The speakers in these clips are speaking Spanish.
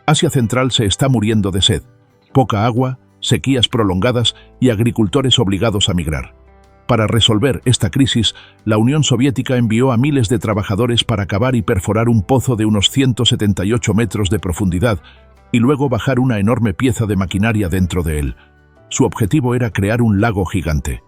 Asia Central se está muriendo de sed. Poca agua, sequías prolongadas y agricultores obligados a migrar. Para resolver esta crisis, la Unión Soviética envió a miles de trabajadores para cavar y perforar un pozo de unos 178 metros de profundidad y luego bajar una enorme pieza de maquinaria dentro de él. Su objetivo era crear un lago gigante.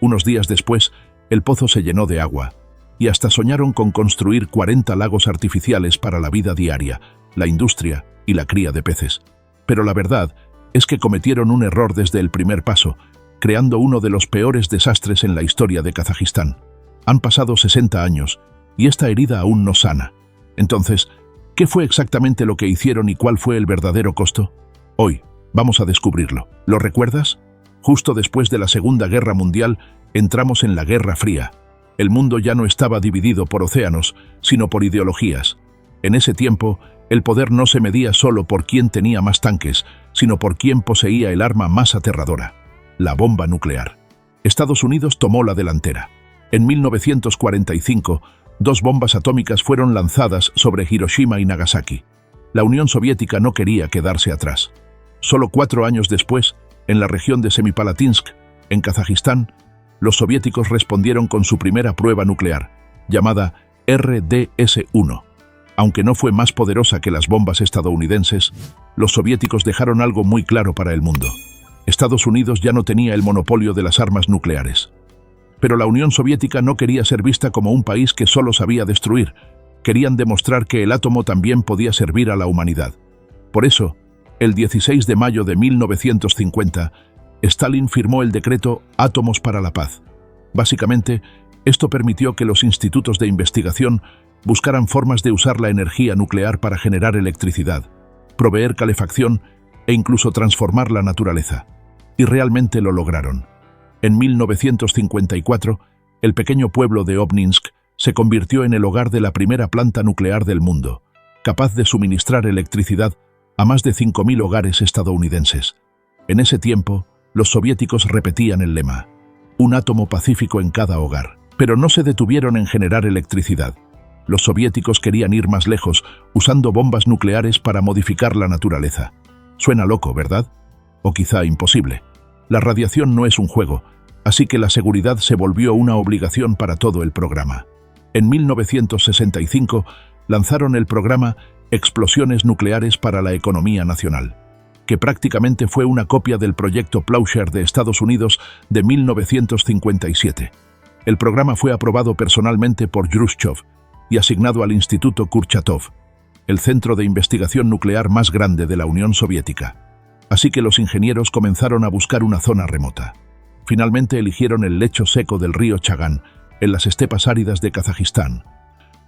Unos días después, el pozo se llenó de agua, y hasta soñaron con construir 40 lagos artificiales para la vida diaria, la industria y la cría de peces. Pero la verdad es que cometieron un error desde el primer paso, creando uno de los peores desastres en la historia de Kazajistán. Han pasado 60 años, y esta herida aún no sana. Entonces, ¿qué fue exactamente lo que hicieron y cuál fue el verdadero costo? Hoy, vamos a descubrirlo. ¿Lo recuerdas? Justo después de la Segunda Guerra Mundial, entramos en la Guerra Fría. El mundo ya no estaba dividido por océanos, sino por ideologías. En ese tiempo, el poder no se medía solo por quién tenía más tanques, sino por quién poseía el arma más aterradora: la bomba nuclear. Estados Unidos tomó la delantera. En 1945, 2 bombas atómicas fueron lanzadas sobre Hiroshima y Nagasaki. La Unión Soviética no quería quedarse atrás. Solo 4 años después, en la región de Semipalatinsk, en Kazajistán, los soviéticos respondieron con su primera prueba nuclear, llamada RDS-1. Aunque no fue más poderosa que las bombas estadounidenses, los soviéticos dejaron algo muy claro para el mundo. Estados Unidos ya no tenía el monopolio de las armas nucleares. Pero la Unión Soviética no quería ser vista como un país que solo sabía destruir. Querían demostrar que el átomo también podía servir a la humanidad. Por eso, el 16 de mayo de 1950, Stalin firmó el decreto Átomos para la Paz. Básicamente, esto permitió que los institutos de investigación buscaran formas de usar la energía nuclear para generar electricidad, proveer calefacción e incluso transformar la naturaleza. Y realmente lo lograron. En 1954, el pequeño pueblo de Obninsk se convirtió en el hogar de la primera planta nuclear del mundo, capaz de suministrar electricidad a más de 5.000 hogares estadounidenses. En ese tiempo, los soviéticos repetían el lema: un átomo pacífico en cada hogar. Pero no se detuvieron en generar electricidad. Los soviéticos querían ir más lejos, usando bombas nucleares para modificar la naturaleza. Suena loco, ¿verdad? O quizá imposible. La radiación no es un juego, así que la seguridad se volvió una obligación para todo el programa. En 1965 lanzaron el programa Explosiones Nucleares para la Economía Nacional, que prácticamente fue una copia del proyecto Plowshare de Estados Unidos de 1957. El programa fue aprobado personalmente por Khrushchev y asignado al Instituto Kurchatov, el centro de investigación nuclear más grande de la Unión Soviética. Así que los ingenieros comenzaron a buscar una zona remota. Finalmente eligieron el lecho seco del río Chagán, en las estepas áridas de Kazajistán,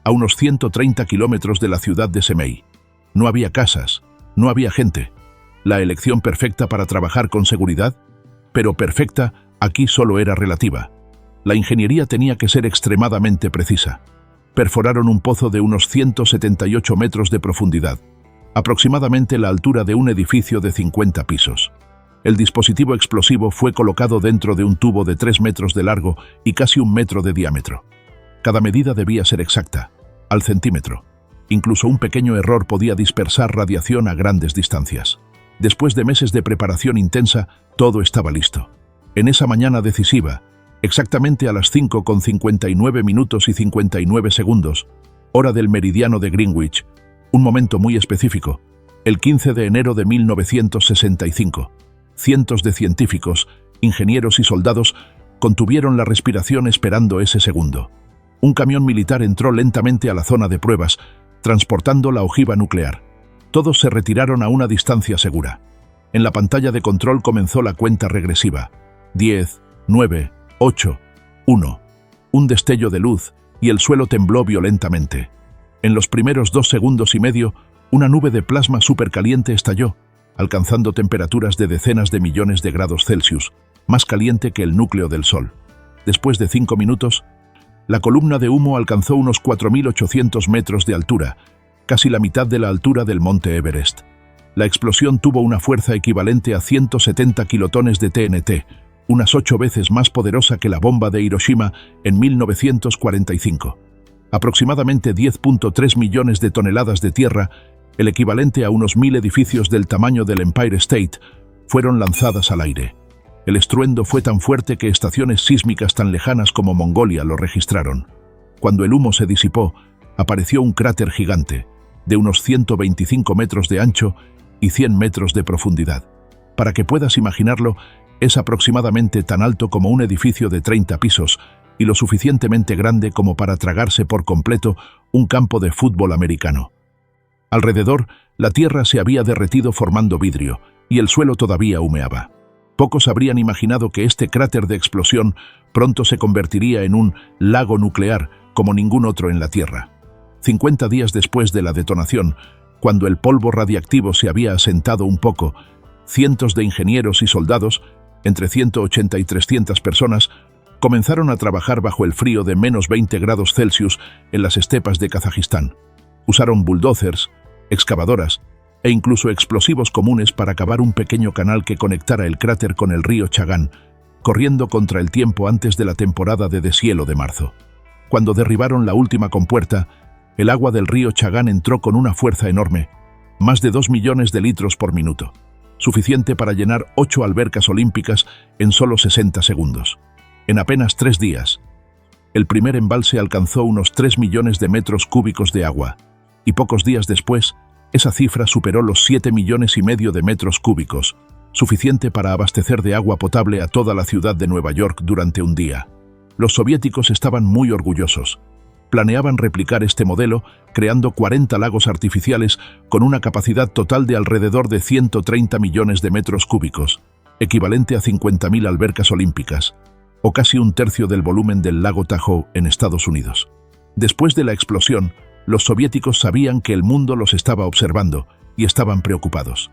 a unos 130 kilómetros de la ciudad de Semey. No había casas, no había gente. ¿La elección perfecta para trabajar con seguridad? Pero perfecta aquí solo era relativa. La ingeniería tenía que ser extremadamente precisa. Perforaron un pozo de unos 178 metros de profundidad, aproximadamente la altura de un edificio de 50 pisos. El dispositivo explosivo fue colocado dentro de un tubo de 3 metros de largo y casi 1 metro de diámetro. Cada medida debía ser exacta, al centímetro. Incluso un pequeño error podía dispersar radiación a grandes distancias. Después de meses de preparación intensa, todo estaba listo. En esa mañana decisiva, exactamente a las 5:59 minutos y 59 segundos, hora del meridiano de Greenwich, un momento muy específico, el 15 de enero de 1965, cientos de científicos, ingenieros y soldados contuvieron la respiración esperando ese segundo. Un camión militar entró lentamente a la zona de pruebas, transportando la ojiva nuclear. Todos se retiraron a una distancia segura. En la pantalla de control comenzó la cuenta regresiva. 10, 9, 8, 1. Un destello de luz y el suelo tembló violentamente. En los primeros 2 segundos y medio, una nube de plasma supercaliente estalló, alcanzando temperaturas de decenas de millones de grados Celsius, más caliente que el núcleo del Sol. Después de 5 minutos, la columna de humo alcanzó unos 4.800 metros de altura, casi la mitad de la altura del monte Everest. La explosión tuvo una fuerza equivalente a 170 kilotones de TNT, unas 8 veces más poderosa que la bomba de Hiroshima en 1945. Aproximadamente 10.3 millones de toneladas de tierra el equivalente a unos 1000 edificios del tamaño del Empire State, fueron lanzadas al aire. El estruendo fue tan fuerte que estaciones sísmicas tan lejanas como Mongolia lo registraron. Cuando el humo se disipó, apareció un cráter gigante, de unos 125 metros de ancho y 100 metros de profundidad. Para que puedas imaginarlo, es aproximadamente tan alto como un edificio de 30 pisos y lo suficientemente grande como para tragarse por completo un campo de fútbol americano. Alrededor, la tierra se había derretido formando vidrio y el suelo todavía humeaba. Pocos habrían imaginado que este cráter de explosión pronto se convertiría en un lago nuclear como ningún otro en la Tierra. 50 días después de la detonación, cuando el polvo radiactivo se había asentado un poco, cientos de ingenieros y soldados, entre 180 y 300 personas, comenzaron a trabajar bajo el frío de menos 20 grados Celsius en las estepas de Kazajistán. Usaron bulldozers, excavadoras e incluso explosivos comunes para cavar un pequeño canal que conectara el cráter con el río Chagán, corriendo contra el tiempo antes de la temporada de deshielo de marzo. Cuando derribaron la última compuerta, el agua del río Chagán entró con una fuerza enorme, más de 2 millones de litros por minuto, suficiente para llenar 8 albercas olímpicas en solo 60 segundos. En apenas 3 días, el primer embalse alcanzó unos 3 millones de metros cúbicos de agua, y pocos días después, esa cifra superó los 7,5 millones de metros cúbicos, suficiente para abastecer de agua potable a toda la ciudad de Nueva York durante un día. Los soviéticos estaban muy orgullosos. Planeaban replicar este modelo, creando 40 lagos artificiales con una capacidad total de alrededor de 130 millones de metros cúbicos, equivalente a 50.000 albercas olímpicas, o casi un tercio del volumen del lago Tahoe en Estados Unidos. Después de la explosión, los soviéticos sabían que el mundo los estaba observando y estaban preocupados.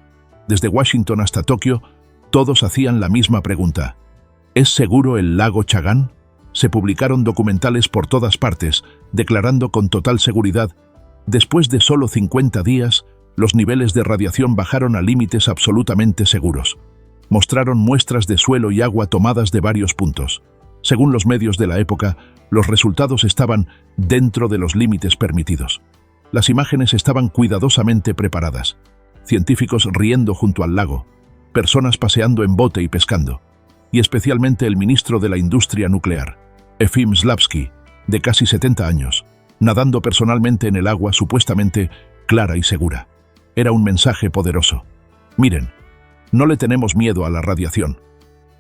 Desde Washington hasta Tokio, todos hacían la misma pregunta. ¿Es seguro el lago Chagán? Se publicaron documentales por todas partes, declarando con total seguridad, después de solo 50 días, los niveles de radiación bajaron a límites absolutamente seguros. Mostraron muestras de suelo y agua tomadas de varios puntos. Según los medios de la época, los resultados estaban dentro de los límites permitidos. Las imágenes estaban cuidadosamente preparadas. Científicos riendo junto al lago, personas paseando en bote y pescando, y especialmente el ministro de la industria nuclear, Efim Slavsky, de casi 70 años, nadando personalmente en el agua supuestamente clara y segura. Era un mensaje poderoso. Miren, no le tenemos miedo a la radiación.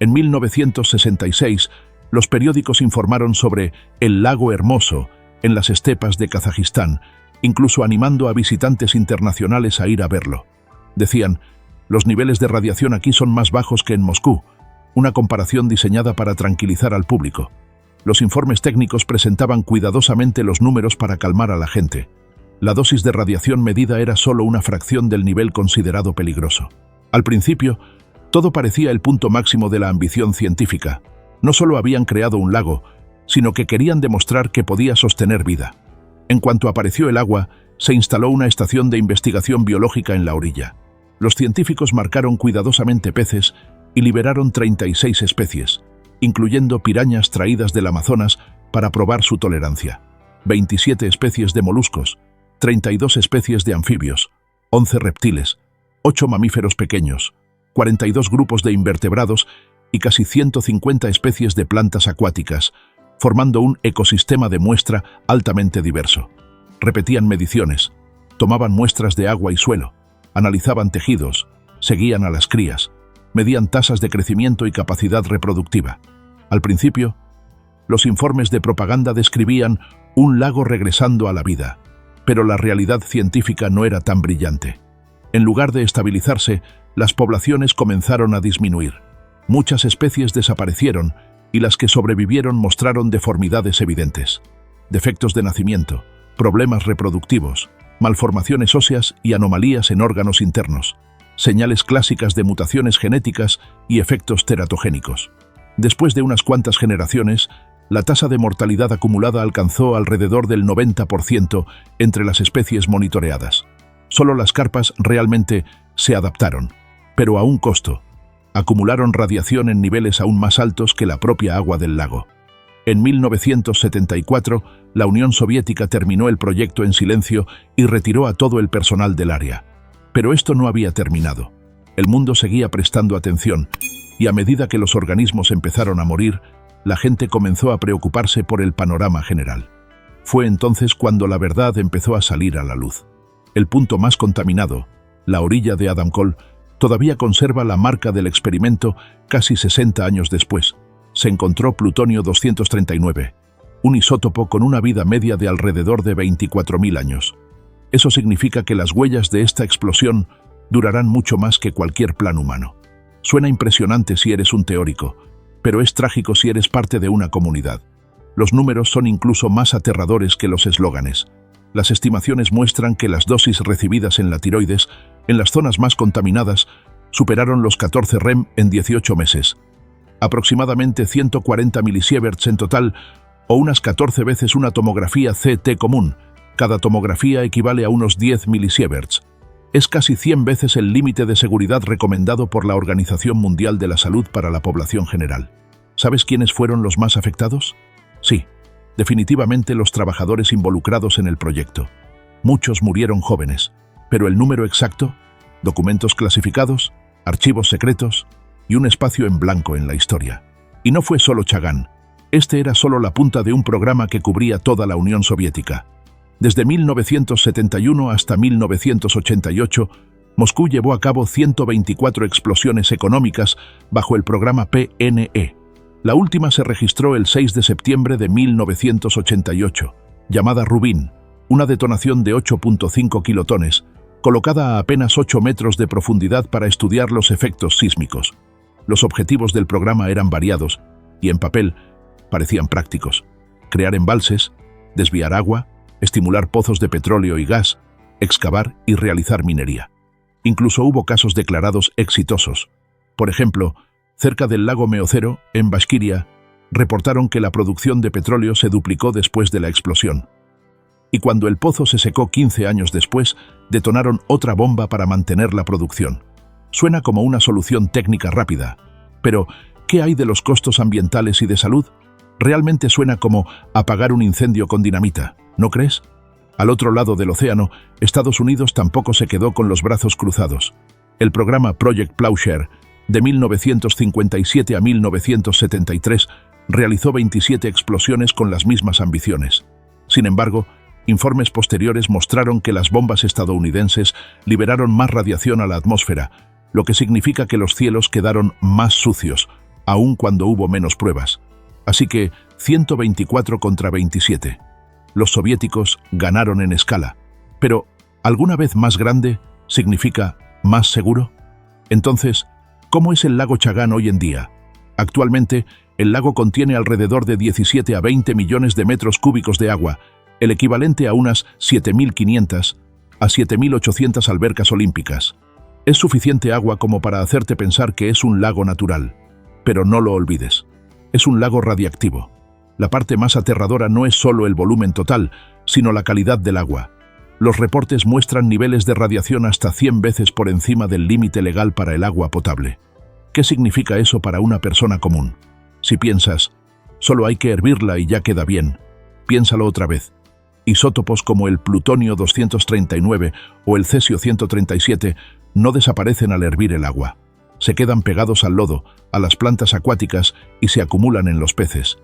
En 1966, los periódicos informaron sobre el lago hermoso en las estepas de Kazajistán, incluso animando a visitantes internacionales a ir a verlo. Decían, los niveles de radiación aquí son más bajos que en Moscú, una comparación diseñada para tranquilizar al público. Los informes técnicos presentaban cuidadosamente los números para calmar a la gente. La dosis de radiación medida era solo una fracción del nivel considerado peligroso. Al principio, todo parecía el punto máximo de la ambición científica. No solo habían creado un lago, sino que querían demostrar que podía sostener vida. En cuanto apareció el agua, se instaló una estación de investigación biológica en la orilla. Los científicos marcaron cuidadosamente peces y liberaron 36 especies, incluyendo pirañas traídas del Amazonas para probar su tolerancia, 27 especies de moluscos, 32 especies de anfibios, 11 reptiles, 8 mamíferos pequeños, 42 grupos de invertebrados y casi 150 especies de plantas acuáticas, formando un ecosistema de muestra altamente diverso. Repetían mediciones, tomaban muestras de agua y suelo, analizaban tejidos, seguían a las crías, medían tasas de crecimiento y capacidad reproductiva. Al principio, los informes de propaganda describían un lago regresando a la vida, pero la realidad científica no era tan brillante. En lugar de estabilizarse, las poblaciones comenzaron a disminuir. Muchas especies desaparecieron y las que sobrevivieron mostraron deformidades evidentes, defectos de nacimiento, problemas reproductivos, malformaciones óseas y anomalías en órganos internos, señales clásicas de mutaciones genéticas y efectos teratogénicos. Después de unas cuantas generaciones, la tasa de mortalidad acumulada alcanzó alrededor del 90% entre las especies monitoreadas. Solo las carpas realmente se adaptaron, pero a un costo. Acumularon radiación en niveles aún más altos que la propia agua del lago. En 1974, la Unión Soviética terminó el proyecto en silencio y retiró a todo el personal del área. Pero esto no había terminado. El mundo seguía prestando atención, y a medida que los organismos empezaron a morir, la gente comenzó a preocuparse por el panorama general. Fue entonces cuando la verdad empezó a salir a la luz. El punto más contaminado, la orilla de Adam Cole, todavía conserva la marca del experimento casi 60 años después. Se encontró plutonio 239, un isótopo con una vida media de alrededor de 24.000 años. Eso significa que las huellas de esta explosión durarán mucho más que cualquier plan humano. Suena impresionante si eres un teórico, pero es trágico si eres parte de una comunidad. Los números son incluso más aterradores que los eslóganes. Las estimaciones muestran que las dosis recibidas en la tiroides, en las zonas más contaminadas, superaron los 14 rem en 18 meses. Aproximadamente 140 milisieverts en total, o unas 14 veces una tomografía CT común. Cada tomografía equivale a unos 10 milisieverts. Es casi 100 veces el límite de seguridad recomendado por la Organización Mundial de la Salud para la población general. ¿Sabes quiénes fueron los más afectados? Sí, definitivamente los trabajadores involucrados en el proyecto. Muchos murieron jóvenes, pero el número exacto, documentos clasificados, archivos secretos y un espacio en blanco en la historia. Y no fue solo Chagán. Este era solo la punta de un programa que cubría toda la Unión Soviética. Desde 1971 hasta 1988, Moscú llevó a cabo 124 explosiones económicas bajo el programa PNE. La última se registró el 6 de septiembre de 1988, llamada Rubin, una detonación de 8.5 kilotones, colocada a apenas 8 metros de profundidad para estudiar los efectos sísmicos. Los objetivos del programa eran variados y en papel parecían prácticos: crear embalses, desviar agua, estimular pozos de petróleo y gas, excavar y realizar minería. Incluso hubo casos declarados exitosos. Por ejemplo, cerca del lago Meocero, en Bashkiria, reportaron que la producción de petróleo se duplicó después de la explosión. Y cuando el pozo se secó 15 años después, detonaron otra bomba para mantener la producción. Suena como una solución técnica rápida, pero ¿qué hay de los costos ambientales y de salud? Realmente suena como apagar un incendio con dinamita, ¿no crees? Al otro lado del océano, Estados Unidos tampoco se quedó con los brazos cruzados. El programa Project Plowshare, de 1957 a 1973, realizó 27 explosiones con las mismas ambiciones. Sin embargo, informes posteriores mostraron que las bombas estadounidenses liberaron más radiación a la atmósfera, lo que significa que los cielos quedaron más sucios, aun cuando hubo menos pruebas. Así que 124 contra 27. Los soviéticos ganaron en escala. Pero, ¿alguna vez más grande significa más seguro? Entonces, ¿cómo es el lago Chagán hoy en día? Actualmente, el lago contiene alrededor de 17 a 20 millones de metros cúbicos de agua, el equivalente a unas 7.500 a 7.800 albercas olímpicas. Es suficiente agua como para hacerte pensar que es un lago natural. Pero no lo olvides. Es un lago radiactivo. La parte más aterradora no es solo el volumen total, sino la calidad del agua. Los reportes muestran niveles de radiación hasta 100 veces por encima del límite legal para el agua potable. ¿Qué significa eso para una persona común? Si piensas, solo hay que hervirla y ya queda bien, piénsalo otra vez. Isótopos como el plutonio 239 o el cesio 137 no desaparecen al hervir el agua. Se quedan pegados al lodo, a las plantas acuáticas y se acumulan en los peces.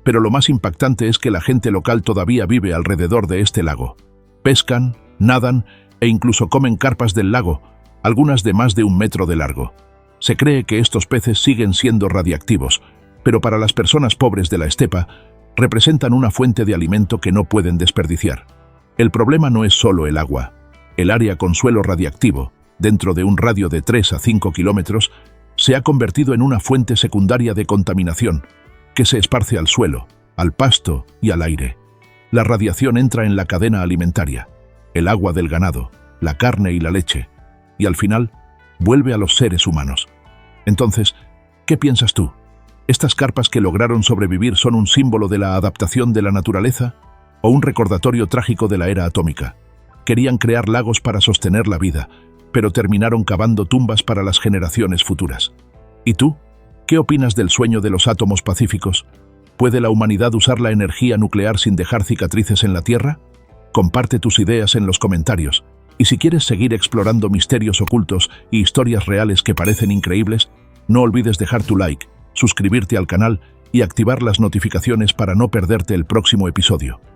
Pero lo más impactante es que la gente local todavía vive alrededor de este lago. Pescan, nadan e incluso comen carpas del lago, algunas de más de 1 metro de largo. Se cree que estos peces siguen siendo radiactivos, pero para las personas pobres de la estepa, representan una fuente de alimento que no pueden desperdiciar. El problema no es solo el agua. El área con suelo radiactivo, dentro de un radio de 3 a 5 kilómetros, se ha convertido en una fuente secundaria de contaminación, que se esparce al suelo, al pasto y al aire. La radiación entra en la cadena alimentaria, el agua del ganado, la carne y la leche, y al final vuelve a los seres humanos. Entonces, ¿qué piensas tú? ¿Estas carpas que lograron sobrevivir son un símbolo de la adaptación de la naturaleza o un recordatorio trágico de la era atómica? Querían crear lagos para sostener la vida, pero terminaron cavando tumbas para las generaciones futuras. ¿Y tú? ¿Qué opinas del sueño de los átomos pacíficos? ¿Puede la humanidad usar la energía nuclear sin dejar cicatrices en la Tierra? Comparte tus ideas en los comentarios. Y si quieres seguir explorando misterios ocultos y historias reales que parecen increíbles, no olvides dejar tu like, suscribirte al canal y activar las notificaciones para no perderte el próximo episodio.